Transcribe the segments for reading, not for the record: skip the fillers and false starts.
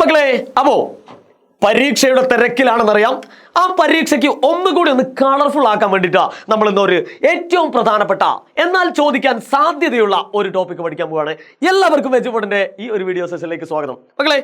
മക്കളെ, അപ്പോ പരീക്ഷയുടെ തിരക്കിലാണെന്നറിയാം. ആ പരീക്ഷയ്ക്ക് ഒന്നുകൂടി ഒന്ന് കളർഫുൾ ആക്കാൻ വേണ്ടിയിട്ടാ നമ്മൾ ഇന്നൊരു ഏറ്റവും പ്രധാനപ്പെട്ട എന്നാൽ ചോദിക്കാൻ സാധ്യതയുള്ള ഒരു ടോപ്പിക് പഠിക്കാൻ പോവാണ്. എല്ലാവർക്കും എജുപോർട്ടിന്റെ ഈ ഒരു വീഡിയോ സെഷനിലേക്ക് സ്വാഗതം. മക്കളെ,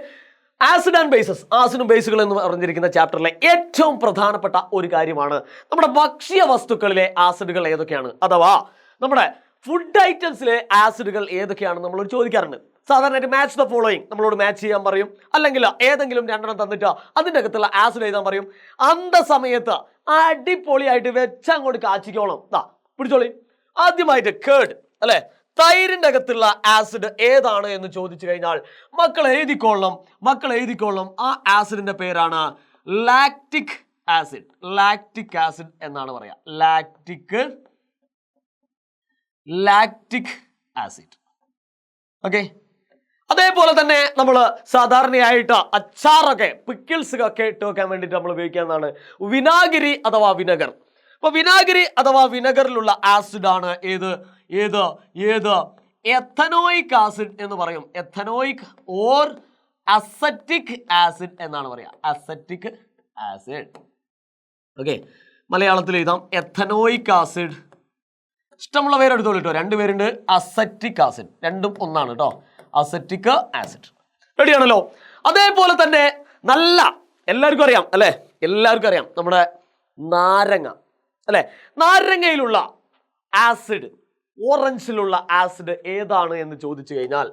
ആസിഡ് ആൻഡ് ബേസസ്, ആസിഡും ബേസുകൾ എന്ന് പറഞ്ഞിരിക്കുന്ന ചാപ്റ്ററിലെ ഏറ്റവും പ്രധാനപ്പെട്ട ഒരു കാര്യമാണ് നമ്മുടെ ഭക്ഷ്യ വസ്തുക്കളിലെ ആസിഡുകൾ ഏതൊക്കെയാണ്, അഥവാ നമ്മുടെ ഫുഡ് ഐറ്റംസിലെ ആസിഡുകൾ ഏതൊക്കെയാണെന്ന് നമ്മൾ ചോദിക്കാറുണ്ട്. സാധാരണയായിട്ട് മാച്ച് ദ ഫോളോയിങ് നമ്മളോട് മാച്ച് ചെയ്യാൻ പറയും, അല്ലെങ്കിൽ ഏതെങ്കിലും രണ്ടെണ്ണം തന്നിട്ട് അതിൻ്റെ അകത്തുള്ള ആസിഡ് എഴുതാൻ പറയും. അന്ത സമയത്ത് അടിപൊളിയായിട്ട് വെച്ചങ്ങോട്ട് കാച്ചിക്കോളം പിടിച്ചോളി. ആദ്യമായിട്ട് കേർഡ് അല്ലെ, തൈരിന്റെ അകത്തുള്ള ആസിഡ് ഏതാണ് എന്ന് ചോദിച്ചു കഴിഞ്ഞാൽ മക്കൾ എഴുതിക്കൊള്ളും. ആ ആസിഡിന്റെ പേരാണ് ലാക്റ്റിക് ആസിഡ്. ലാക്റ്റിക് ആസിഡ് എന്നാണ് പറയാ, ലാക്റ്റിക് ആസിഡ്. ഓക്കെ, അതേപോലെ തന്നെ നമ്മൾ സാധാരണയായിട്ട് അച്ചാറൊക്കെ പിക്കിൾസ് ഒക്കെ ഇട്ട് വെക്കാൻ വേണ്ടിയിട്ട് നമ്മൾ ഉപയോഗിക്കുന്നതാണ് വിനാഗിരി അഥവാ വിനെഗർ. അപ്പൊ വിനാഗിരി അഥവാ വിനെഗറിലുള്ള ആസിഡാണ് ഏത് എഥനോയിക് ആസിഡ് എന്ന് പറയും. എഥനോയിക് ഓർ അസറ്റിക് ആസിഡ് എന്നാണ് പറയാ, അസറ്റിക് ആസിഡ്. ഓക്കെ, മലയാളത്തിൽ എഴുതാം എഥനോയിക് ആസിഡ്. ഇഷ്ടമുള്ള പേരെടുത്തോളൂ കേട്ടോ, രണ്ടുപേരുണ്ട്. അസറ്റിക് ആസിഡ്, രണ്ടും ഒന്നാണ് കേട്ടോ, അസറ്റിക് ആസിഡ്. റെഡിയാണല്ലോ. അതേപോലെ തന്നെ നല്ല എല്ലാവർക്കും അറിയാം അല്ലെ, നമ്മുടെ നാരങ്ങ അല്ലെ, നാരങ്ങയിലുള്ള ആസിഡ്, ഓറഞ്ചിലുള്ള ആസിഡ് ഏതാണ് എന്ന് ചോദിച്ചു കഴിഞ്ഞാൽ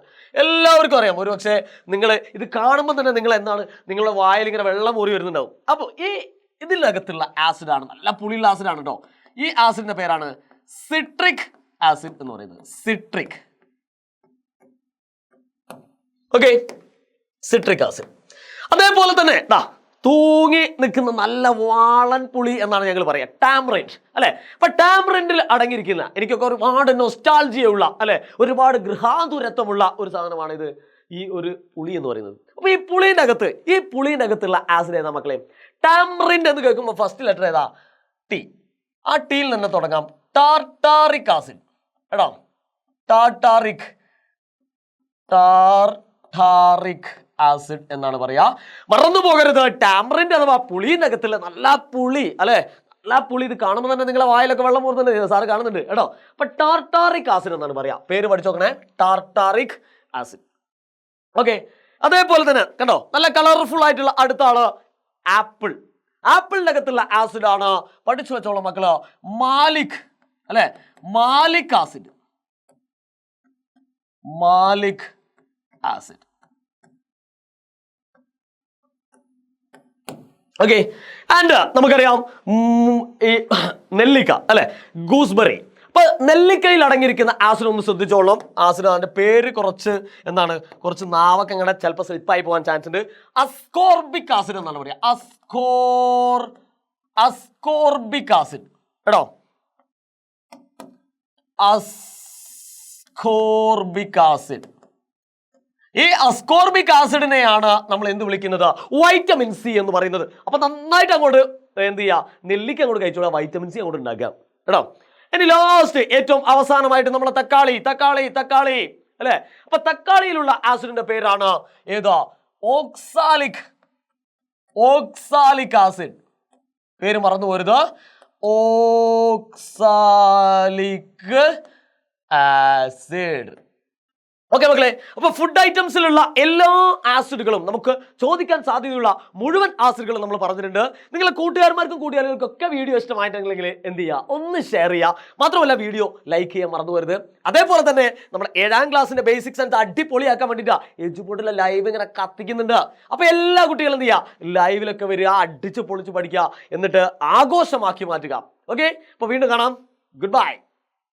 എല്ലാവർക്കും അറിയാം. ഒരു പക്ഷേ നിങ്ങൾ ഇത് കാണുമ്പോൾ തന്നെ നിങ്ങളുടെ വായിൽ ഇങ്ങനെ വെള്ളം ഊറി വരുന്നുണ്ടാവും. അപ്പോൾ ഇതിനകത്തുള്ള ആസിഡാണ്, നല്ല പുളിയുള്ള ആസിഡാണ് കേട്ടോ. ഈ ആസിഡിന്റെ പേരാണ് സിട്രിക് ആസിഡ് എന്ന് പറയുന്നത്. സിട്രിക്. Okay, citric acid. അതേപോലെ തന്നെ തൂങ്ങി നിൽക്കുന്ന നല്ല വാളൻ പുളി എന്നാണ് ഞങ്ങൾ പറയാ, ടാമറിൻഡ് അല്ലെ. അപ്പൊ ടാമറിൻഡിൽ അടങ്ങിയിരിക്കുന്ന എനിക്കൊക്കെ ഒരുപാട് നൊസ്റ്റാൾജിയ ഉള്ള അല്ലെ, ഒരുപാട് ഗൃഹാതുരത്വമുള്ള ഒരു സാധനമാണ് ഇത്, ഈ ഒരു പുളി എന്ന് പറയുന്നത്. അപ്പൊ ഈ പുളീൻ്റെ അകത്തുള്ള ആസിഡ് ഏതാ മക്കളെ? ടാമറിൻഡ് എന്ന് കേൾക്കുമ്പോൾ ഫസ്റ്റ് ലെറ്റർ ഏതാ? ടി. ആ ടീയിൽ തന്നെ തുടങ്ങാം. ടാർട്ടാറിക് ആസിഡ് കേട്ടോ, ടാർട്ടാറിക് ആസിഡ് എന്നാണ് പറയാ. മറന്നു പോകരുത്, ടാമറിൻഡ് അഥവാ പുളിയുടെ അകത്തുള്ള നല്ല പുളി അല്ലെ, നല്ല പുളി. ഇത് കാണുമ്പോൾ തന്നെ നിങ്ങളെ വായിലൊക്കെ വെള്ളം മൂർന്നുണ്ട്, സാറ് കാണുന്നുണ്ട് കേട്ടോ. അപ്പൊ ടാർട്ടാറിക് ആസിഡ് എന്നാണ് പറയാ. പേര് പഠിച്ചു നോക്കണേ, ടാർട്ടാറിക് ആസിഡ്. ഓക്കെ, അതേപോലെ തന്നെ കണ്ടോ നല്ല കളർഫുൾ ആയിട്ടുള്ള അടുത്ത ആള് ആപ്പിൾ. ആപ്പിളിന്റെ അകത്തുള്ള ആസിഡ് ആണ്, പഠിച്ചു വെച്ചോളാം മക്കള്, മാലിക് അല്ലെ, malic acid. Malic acid. Okay, and നമുക്കറിയാം ഈ നെല്ലിക്ക അല്ലെ, ഗൂസ്ബെറി. അപ്പൊ നെല്ലിക്കയിൽ അടങ്ങിയിരിക്കുന്ന ആസിഡ് ഒന്ന് ശ്രദ്ധിച്ചോളാം. ആസിഡ് അതിന്റെ പേര് കുറച്ച് നാവൊക്കെ ഇങ്ങനെ ചിലപ്പോൾ സ്ലിപ്പായി പോകാൻ ചാൻസ് ഉണ്ട്. അസ്കോർബിക് ആസിഡ് എന്നാണ് പറയാ, അസ്കോർബിക് ആസിഡ് കേട്ടോ, അസ്കോർബിക് ആസിഡ്. ഈ അസ്കോർബിക് ആസിഡിനെയാണ് നമ്മൾ എന്ത് വിളിക്കുന്നത്? വൈറ്റമിൻ സി എന്ന് പറയുന്നത്. അപ്പൊ നന്നായിട്ട് അങ്ങോട്ട് എന്ത് ചെയ്യുക, നെല്ലിക്ക അങ്ങോട്ട് കഴിച്ചോളാം, വൈറ്റമിൻ സി അങ്ങോട്ട് ഉണ്ടാക്കാം കേട്ടോ. ഇനി ലാസ്റ്റ് ഏറ്റവും അവസാനമായിട്ട് നമ്മളെ തക്കാളി അല്ലെ. അപ്പൊ തക്കാളിയിലുള്ള ആസിഡിന്റെ പേരാണ് ഏതാ? Oxalic acid. പേര് മറന്നു പോരുത്, ഓക്സാലിക് ആസിഡ്. ഓക്കെ മക്കളെ, അപ്പൊ ഫുഡ് ഐറ്റംസിലുള്ള എല്ലാ ആസിഡുകളും നമുക്ക് ചോദിക്കാൻ സാധ്യതയുള്ള മുഴുവൻ ആസിഡുകളും നമ്മൾ പറഞ്ഞിട്ടുണ്ട്. നിങ്ങളെ കൂട്ടുകാർക്കൊക്കെ വീഡിയോ ഇഷ്ടമായിട്ടുണ്ടെങ്കിൽ എന്ത് ചെയ്യുക, ഒന്ന് ഷെയർ ചെയ്യുക. മാത്രമല്ല വീഡിയോ ലൈക്ക് ചെയ്യാൻ മറന്നു വരുത്. അതേപോലെ തന്നെ നമ്മുടെ 7ാം ക്ലാസ്സിന്റെ ബേസിക് സയൻസ് അടിപൊളിയാക്കാൻ വേണ്ടിയിട്ട് എജുപോർട്ടിലെ ലൈവ് ഇങ്ങനെ കത്തിക്കുന്നുണ്ട്. അപ്പൊ എല്ലാ കുട്ടികളും എന്ത് ചെയ്യുക, ലൈവിലൊക്കെ വരിക, അടിച്ച് പൊളിച്ച് പഠിക്കുക, എന്നിട്ട് ആഘോഷമാക്കി മാറ്റുക. ഓക്കെ, അപ്പൊ വീണ്ടും കാണാം. Good bye.